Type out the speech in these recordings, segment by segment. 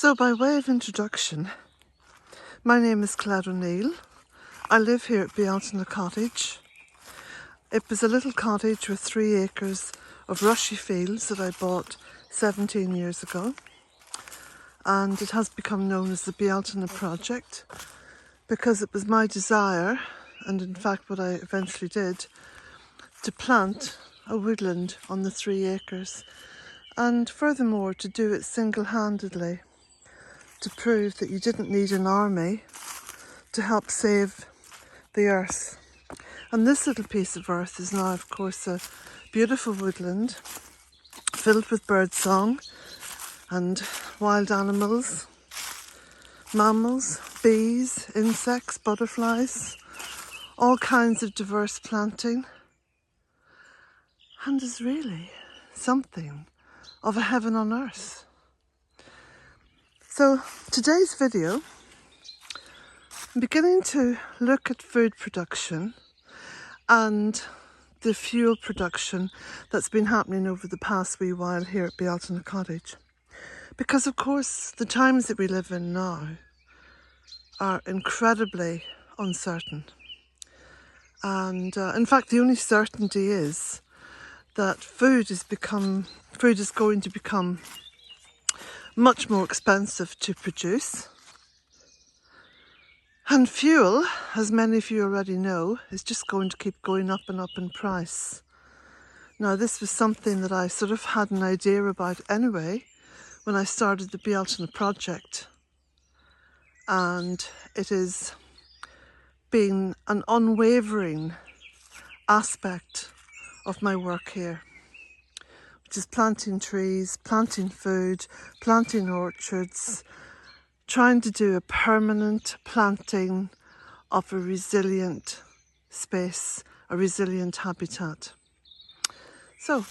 So by way of introduction, my name is Claire O'Neill. I live here at Bealtaine Cottage. It was a little cottage with 3 acres of rushy fields that I bought 17 years ago, and it has become known as the Bealtaine Project because it was my desire, and in fact what I eventually did, to plant a woodland on the 3 acres, and furthermore to do it single-handedly, to prove that you didn't need an army to help save the earth. And this little piece of earth is now, of course, a beautiful woodland filled with birdsong and wild animals, mammals, bees, insects, butterflies, all kinds of diverse planting, and is really something of a heaven on earth. So today's video, I'm beginning to look at food production and the fuel production that's been happening over the past wee while here at Bealtaine Cottage. Because of course the times that we live in now are incredibly uncertain. And in fact the only certainty is that food is going to become much more expensive to produce. And fuel, as many of you already know, is just going to keep going up and up in price. Now this was something that I sort of had an idea about anyway when I started the Bealtaine Project. And it has been an unwavering aspect of my work here, which is planting trees, planting food, planting orchards, trying to do a permanent planting of a resilient space, a resilient habitat. So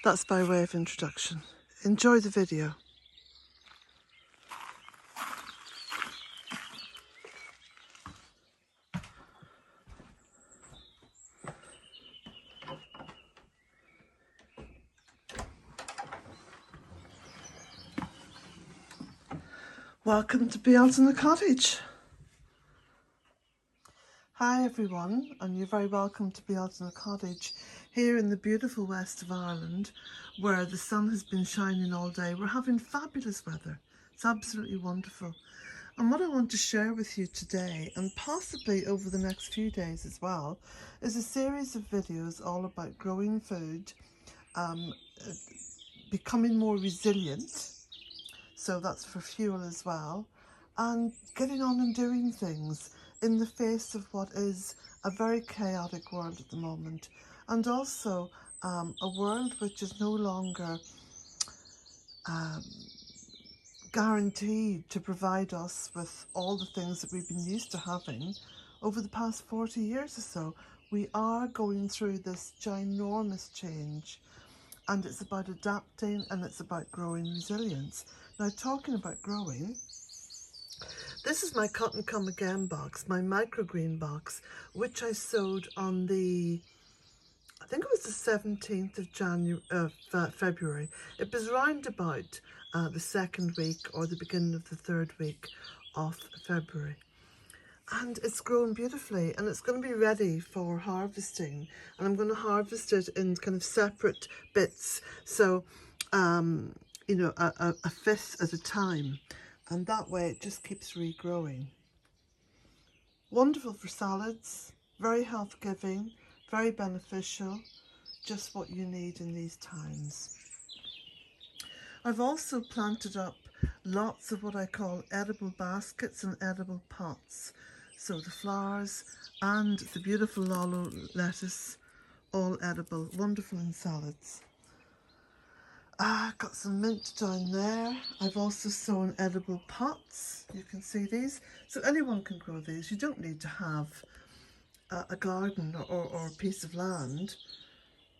that's by way of introduction. Enjoy the video. Welcome to Bealtaine Cottage. Hi everyone, and you're very welcome to Bealtaine Cottage here in the beautiful west of Ireland, where the sun has been shining all day. We're having fabulous weather. It's absolutely wonderful. And what I want to share with you today, and possibly over the next few days as well, is a series of videos all about growing food, becoming more resilient. So that's for fuel as well, and getting on and doing things in the face of what is a very chaotic world at the moment, and also a world which is no longer guaranteed to provide us with all the things that we've been used to having over the past 40 years or so. We are going through this ginormous change, and it's about adapting and it's about growing resilience. Now, talking about growing, this is my Cotton Come Again box, my microgreen box, which I sowed on the, I think it was the 17th of February. It was round about the 2nd week or the beginning of the 3rd week of February. And it's grown beautifully, and it's going to be ready for harvesting. And I'm going to harvest it in kind of separate bits. So, you know, a fifth at a time, and that way it just keeps regrowing. Wonderful for salads, very health giving, very beneficial, just what you need in these times. I've also planted up lots of what I call edible baskets and edible pots. So the flowers and the beautiful lalo lettuce, all edible, wonderful in salads. Got some mint down there. I've also sown edible pots. You can see these. So anyone can grow these. You don't need to have a garden or a piece of land.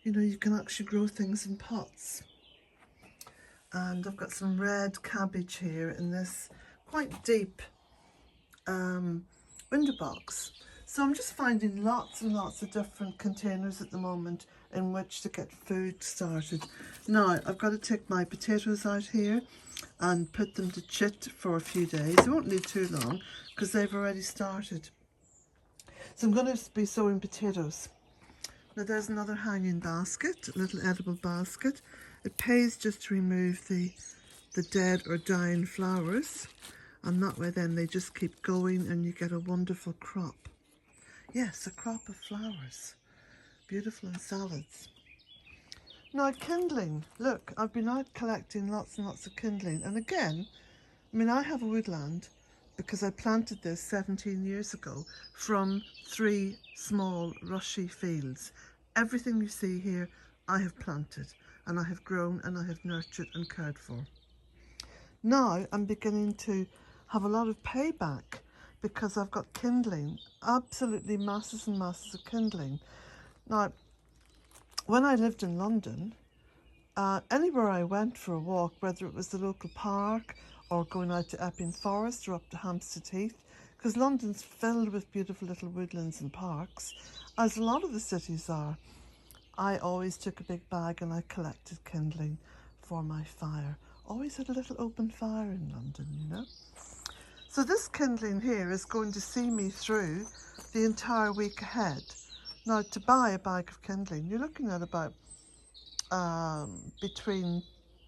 You know, you can actually grow things in pots. And I've got some red cabbage here in this quite deep window box. So I'm just finding lots and lots of different containers at the moment in which to get food started. Now I've got to take my potatoes out here. and put them to chit for a few days. They won't need too long because they've already started. So I'm going to be sowing potatoes. Now there's another hanging basket, a little edible basket. It pays just to remove the dead or dying flowers, and that way then they just keep going and you get a wonderful crop. Yes, a crop of flowers. Beautiful in salads. Now kindling, look, I've been out collecting lots and lots of kindling, and again, I mean I have a woodland because I planted this 17 years ago from 3 small rushy fields. Everything you see here I have planted and I have grown and I have nurtured and cared for. Now I'm beginning to have a lot of payback because I've got kindling, absolutely masses and masses of kindling. Now, when I lived in London, anywhere I went for a walk, whether it was the local park or going out to Epping Forest or up to Hampstead Heath, because London's filled with beautiful little woodlands and parks, as a lot of the cities are, I always took a big bag and I collected kindling for my fire. Always had a little open fire in London, you know. So this kindling here is going to see me through the entire week ahead. Now, to buy a bag of kindling, you're looking at about between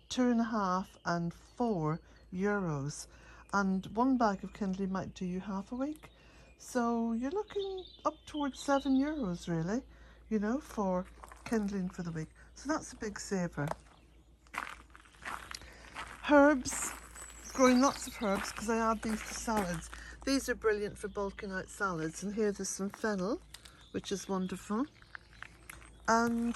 €2.50 and €4, and one bag of kindling might do you half a week. So you're looking up towards €7 really, you know, for kindling for the week. So that's a big saver. Herbs, growing lots of herbs because I add these to salads. These are brilliant for bulking out salads, and here there's some fennel, which is wonderful. And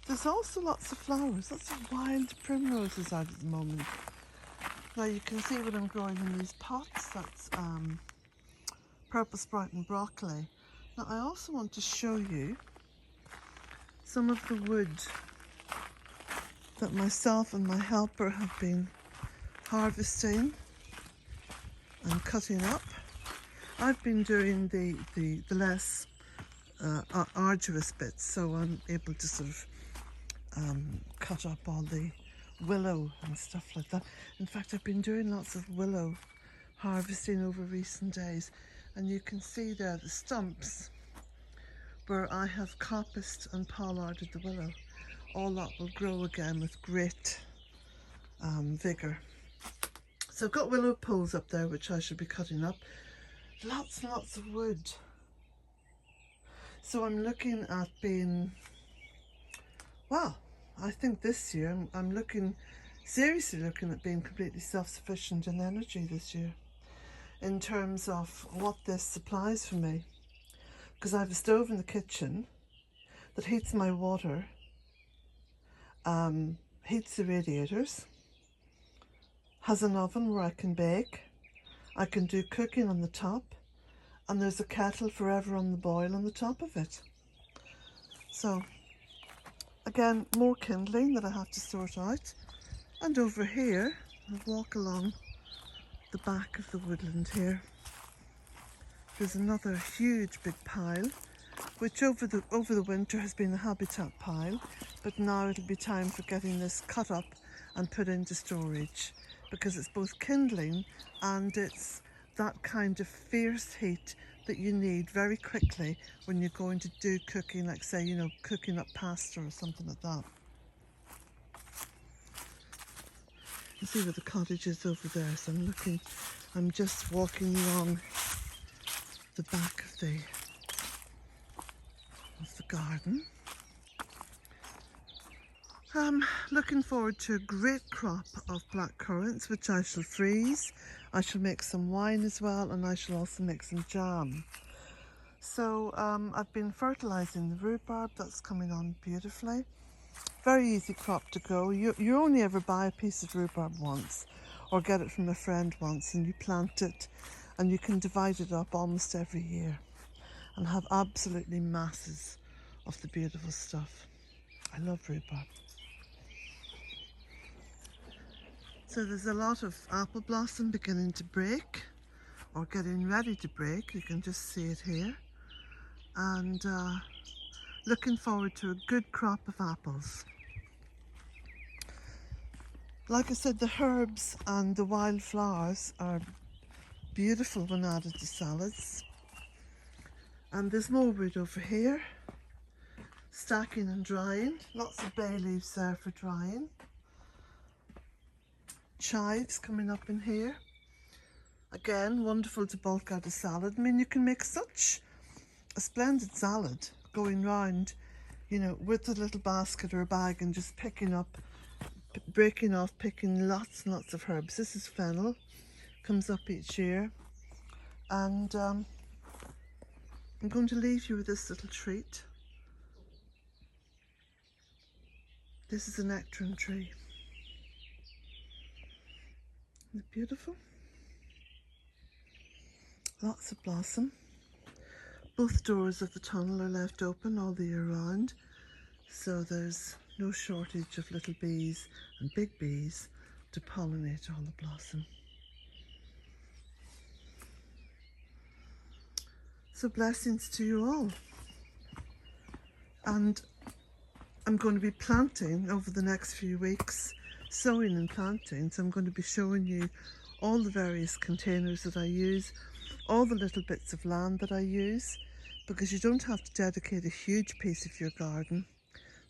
there's also lots of flowers, lots of wild primroses out at the moment. Now you can see what I'm growing in these pots. That's purple sprout and broccoli. Now I also want to show you some of the wood that myself and my helper have been harvesting and cutting up. I've been doing the less arduous bits, so I'm able to sort of cut up all the willow and stuff like that. In fact, I've been doing lots of willow harvesting over recent days, and you can see there the stumps where I have coppiced and pollarded the willow. All that will grow again with great vigour. So I've got willow poles up there which I should be cutting up. Lots and lots of wood. So I'm looking at being, well, I think this year I'm seriously looking at being completely self-sufficient in energy this year in terms of what this supplies for me. Because I have a stove in the kitchen that heats my water, heats the radiators, has an oven where I can bake, I can do cooking on the top, and there's a kettle forever on the boil on the top of it. So again, more kindling that I have to sort out. And over here, I'll walk along the back of the woodland here. There's another huge big pile, which over the winter has been a habitat pile, but now it'll be time for getting this cut up and put into storage, because it's both kindling and it's that kind of fierce heat that you need very quickly when you're going to do cooking, like say, you know, cooking up pasta or something like that. You see where the cottage is over there, so I'm just walking along the back of the garden. I'm looking forward to a great crop of black currants, which I shall freeze. I shall make some wine as well, and I shall also make some jam. So I've been fertilising the rhubarb. That's coming on beautifully. Very easy crop to grow. You only ever buy a piece of rhubarb once or get it from a friend once, and you plant it, and you can divide it up almost every year and have absolutely masses of the beautiful stuff. I love rhubarb. So there's a lot of apple blossom beginning to break or getting ready to break. You can just see it here. And looking forward to a good crop of apples. Like I said, the herbs and the wildflowers are beautiful when added to salads. And there's more wood over here, stacking and drying. Lots of bay leaves there for drying. Chives coming up in here. Again, wonderful to bulk out a salad. I mean, you can make such a splendid salad going round, you know, with a little basket or a bag and just picking up, breaking off, picking lots and lots of herbs. This is fennel, comes up each year. And I'm going to leave you with this little treat. This is a nectarine tree. Isn't it beautiful? Lots of blossom. Both doors of the tunnel are left open all the year round, so there's no shortage of little bees and big bees to pollinate all the blossom. So blessings to you all. And I'm going to be planting over the next few weeks, sowing and planting. So I'm going to be showing you all the various containers that I use, all the little bits of land that I use, because you don't have to dedicate a huge piece of your garden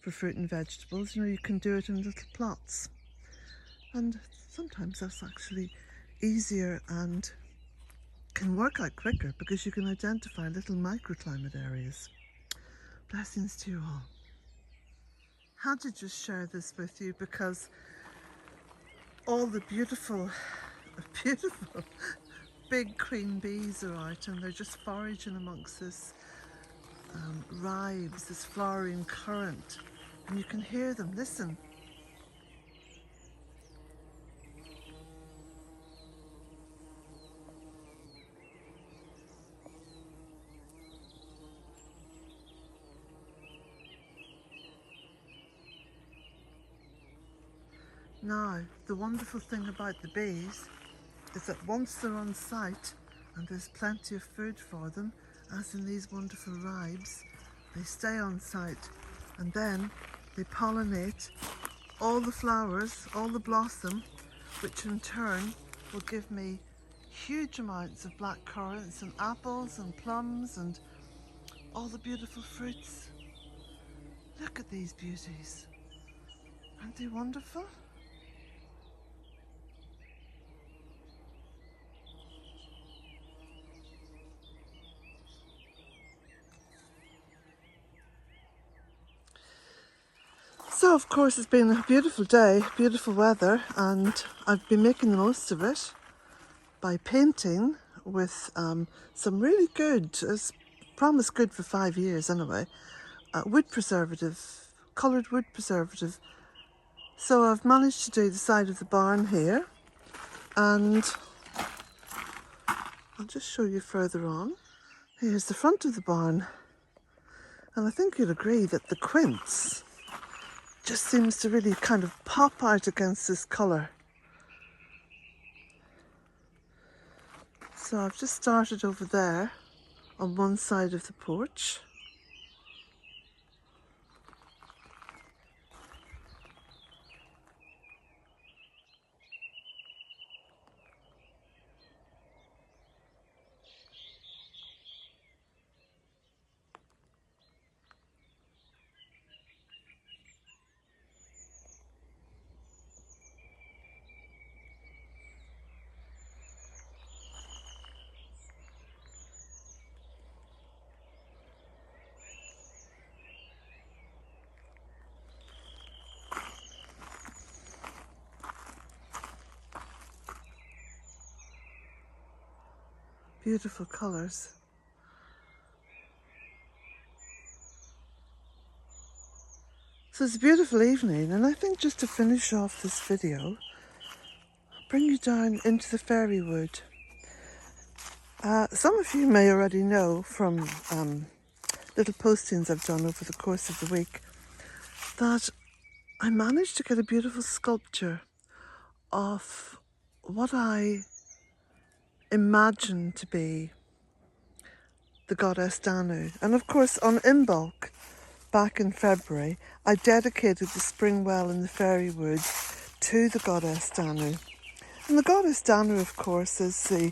for fruit and vegetables. You know, you can do it in little plots. And sometimes that's actually easier and can work out quicker because you can identify little microclimate areas. Blessings to you all. Had to just share this with you because all the beautiful big queen bees are out and they're just foraging amongst this ribes, this flowering currant, and you can hear them. Listen. Now, the wonderful thing about the bees is that once they're on site and there's plenty of food for them, as in these wonderful ribes, they stay on site and then they pollinate all the flowers, all the blossom, which in turn will give me huge amounts of black currants and apples and plums and all the beautiful fruits. Look at these beauties. Aren't they wonderful? So of course it's been a beautiful day, beautiful weather, and I've been making the most of it by painting with some really good, as promised good for 5 years anyway, wood preservative, coloured wood preservative. So I've managed to do the side of the barn here, and I'll just show you further on. Here's the front of the barn, and I think you'll agree that the quince just seems to really kind of pop out against this colour. So I've just started over there on one side of the porch. Beautiful colours. So it's a beautiful evening, and I think just to finish off this video, I'll bring you down into the fairy wood. Some of you may already know from little postings I've done over the course of the week that I managed to get a beautiful sculpture of what I imagine to be the goddess Danu. And of course on Imbolc, back in February, I dedicated the spring well in the fairy wood to the goddess Danu. And the goddess Danu, of course, is the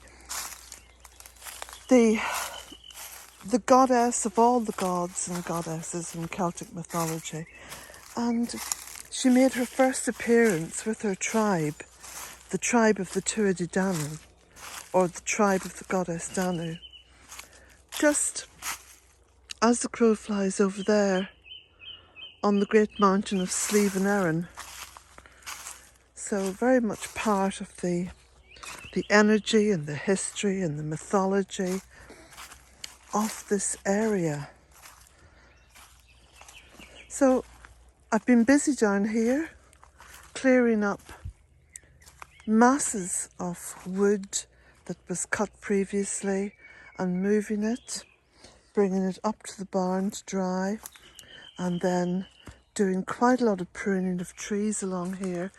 goddess of all the gods and goddesses in Celtic mythology. And she made her first appearance with her tribe, the tribe of the Tuatha Dé Danann, or the tribe of the goddess Danu, just as the crow flies over there on the great mountain of Slieve and Erin. So very much part of the energy and the history and the mythology of this area. So I've been busy down here clearing up masses of wood that was cut previously and moving it, bringing it up to the barn to dry, and then doing quite a lot of pruning of trees along here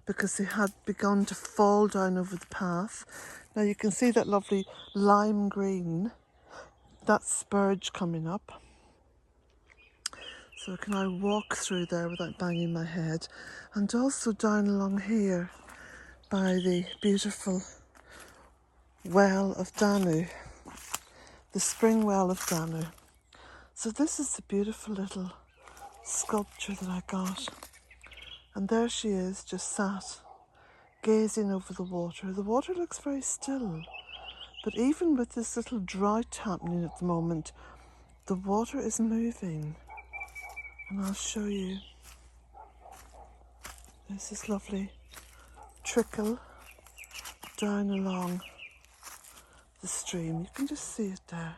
because they had begun to fall down over the path. Now you can see that lovely lime green, that's spurge coming up. So can I walk through there without banging my head? And also down along here by the beautiful well of Danu, the spring well of Danu. So this is the beautiful little sculpture that I got. And there she is, just sat, gazing over the water. The water looks very still, but even with this little drought happening at the moment, the water is moving. And I'll show you. There's this lovely trickle down along the stream. You can just see it there.